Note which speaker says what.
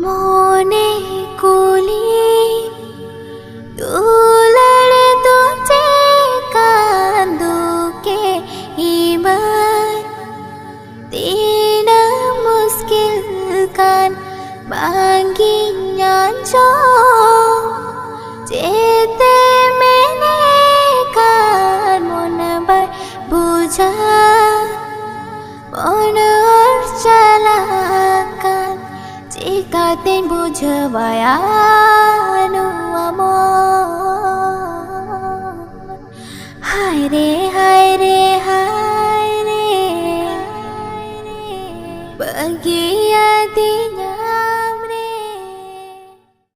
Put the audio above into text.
Speaker 1: মনে কুলি দুলার তুঝে কান্দো के iman tina muskil kan bagi nyanjo jete mene kan monabar buja monar calakan jika ten bujawaya